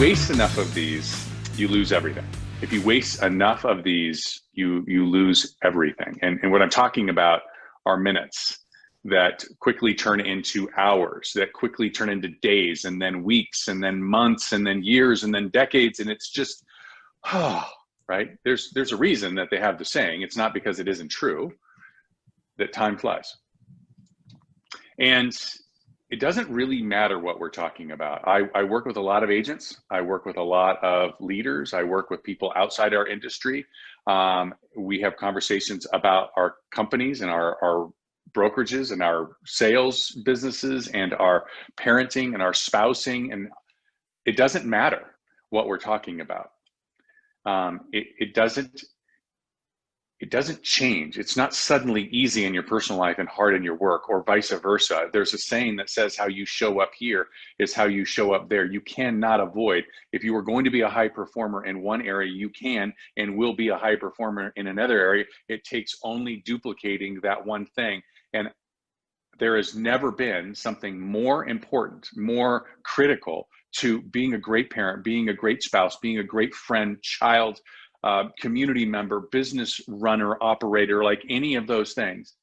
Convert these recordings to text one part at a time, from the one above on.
waste enough of these, you lose everything. If you waste enough of these, you lose everything. And what I'm talking about are minutes that quickly turn into hours, that quickly turn into days, and then weeks, and then months, and then years, and then decades. And it's just, right? There's a reason that they have the saying. It's not because it isn't true, that time flies. And it doesn't really matter what we're talking about. I work with a lot of agents. I work with a lot of leaders. I work with people outside our industry. We have conversations about our companies and our brokerages and our sales businesses and our parenting and our spousing. And it doesn't matter what we're talking about. It doesn't change. It's not suddenly easy in your personal life and hard in your work, or vice versa. There's a saying that says how you show up here is how you show up there. You cannot avoid. If you are going to be a high performer in one area, you can and will be a high performer in another area. It takes only duplicating that one thing. And there has never been something more important, more critical to being a great parent, being a great spouse, being a great friend, child, community member, business runner, operator, like any of those things,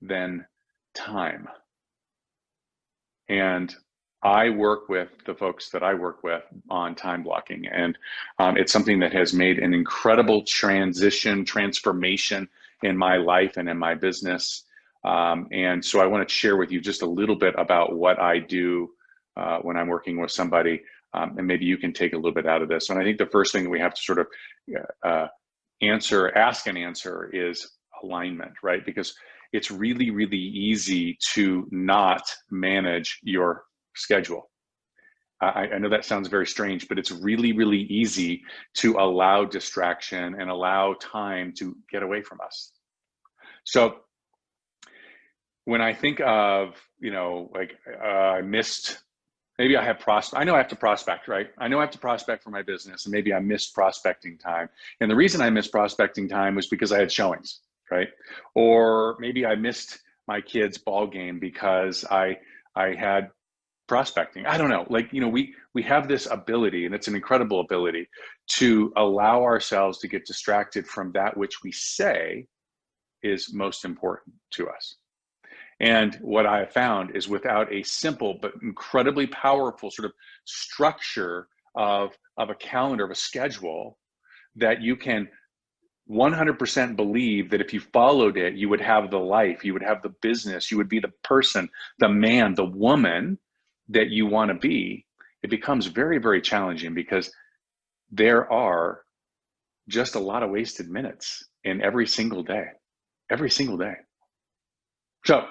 than time. And I work with the folks that I work with on time blocking. And it's something that has made an incredible transformation in my life and in my business. And so I want to share with you just a little bit about what I do when I'm working with somebody. And maybe you can take a little bit out of this. And I think the first thing that we have to sort of ask and answer is alignment, right? Because it's really, really easy to not manage your schedule. I know that sounds very strange, but it's really, really easy to allow distraction and allow time to get away from us. So when I think of, I missed, maybe I have I know I have to prospect, right? I know I have to prospect for my business, and maybe I missed prospecting time. And the reason I missed prospecting time was because I had showings, right? Or maybe I missed my kid's ball game because I had prospecting. I don't know. We have this ability, and it's an incredible ability, to allow ourselves to get distracted from that which we say is most important to us. And what I have found is, without a simple but incredibly powerful sort of structure of a calendar, of a schedule, that you can 100% believe that if you followed it, you would have the life, you would have the business, you would be the person, the man, the woman that you want to be, it becomes very, very challenging, because there are just a lot of wasted minutes in every single day. So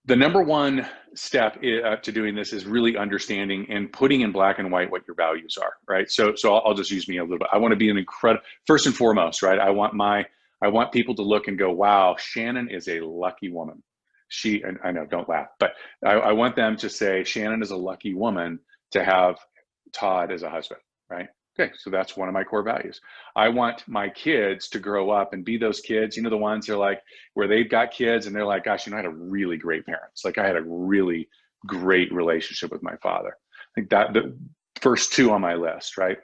the number one step to doing this is really understanding and putting in black and white what your values are, right? So I'll just use me a little bit. I want to be first and foremost, right? I want people to look and go, wow, Shannon is a lucky woman. And I know, don't laugh, but I want them to say, Shannon is a lucky woman to have Todd as a husband, right? Okay, so that's one of my core values. I want my kids to grow up and be those kids, the ones that are like, where they've got kids and they're like, gosh, I had a really great parents. Like, I had a really great relationship with my father. I think that the first two on my list, right?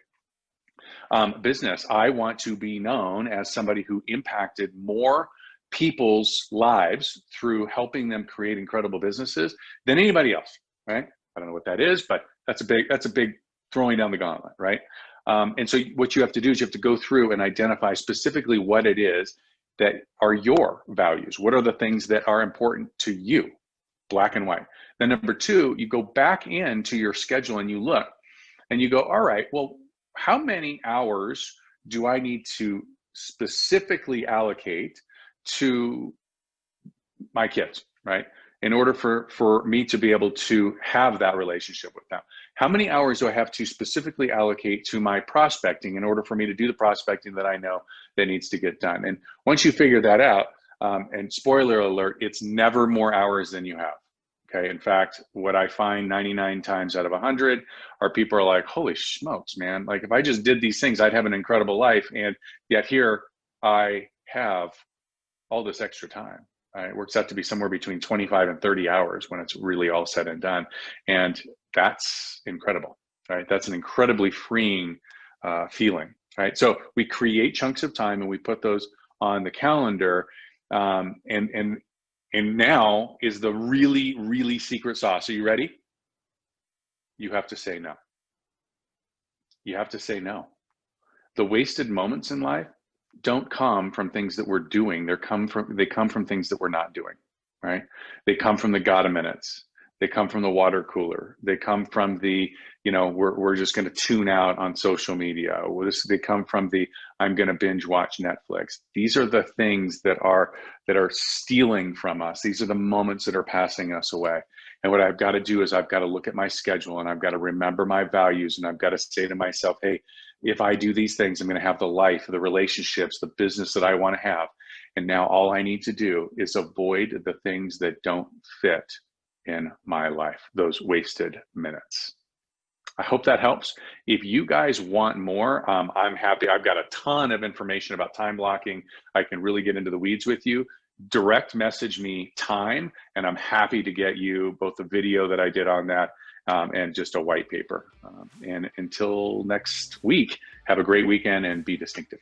Business, I want to be known as somebody who impacted more people's lives through helping them create incredible businesses than anybody else, right? I don't know what that is, but that's a big throwing down the gauntlet, right? And so what you have to do is you have to go through and identify specifically what it is that are your values. What are the things that are important to you? Black and white. Then number two, you go back into your schedule and you look and you go, all right, well, how many hours do I need to specifically allocate to my kids, right? In order for me to be able to have that relationship with them. How many hours do I have to specifically allocate to my prospecting in order for me to do the prospecting that I know that needs to get done? And once you figure that out, and spoiler alert, it's never more hours than you have. Okay. In fact, what I find 99 times out of 100 are people are like, holy smokes, man. Like, if I just did these things, I'd have an incredible life. And yet here I have all this extra time. It works out to be somewhere between 25 and 30 hours when it's really all said and done. And that's incredible. right? That's an incredibly freeing feeling, right? So we create chunks of time and we put those on the calendar. And now is the really, really secret sauce. Are you ready? You have to say no. You have to say no. The wasted moments in life don't come from things that we're doing. They come from things that we're not doing, right? They come from the gotta minutes. They come from the water cooler. They come from the, we're just going to tune out on social media. They come from the, I'm going to binge watch Netflix. These are the things that are stealing from us. These are the moments that are passing us away. And what I've got to do is I've got to look at my schedule and I've got to remember my values and I've got to say to myself, hey, if I do these things, I'm going to have the life, the relationships, the business that I want to have. And now all I need to do is avoid the things that don't fit in my life, those wasted minutes. I hope that helps. If you guys want more, I'm happy. I've got a ton of information about time blocking. I can really get into the weeds with you. Direct message me time, and I'm happy to get you both the video that I did on that and just a white paper. And until next week, have a great weekend and be distinctive.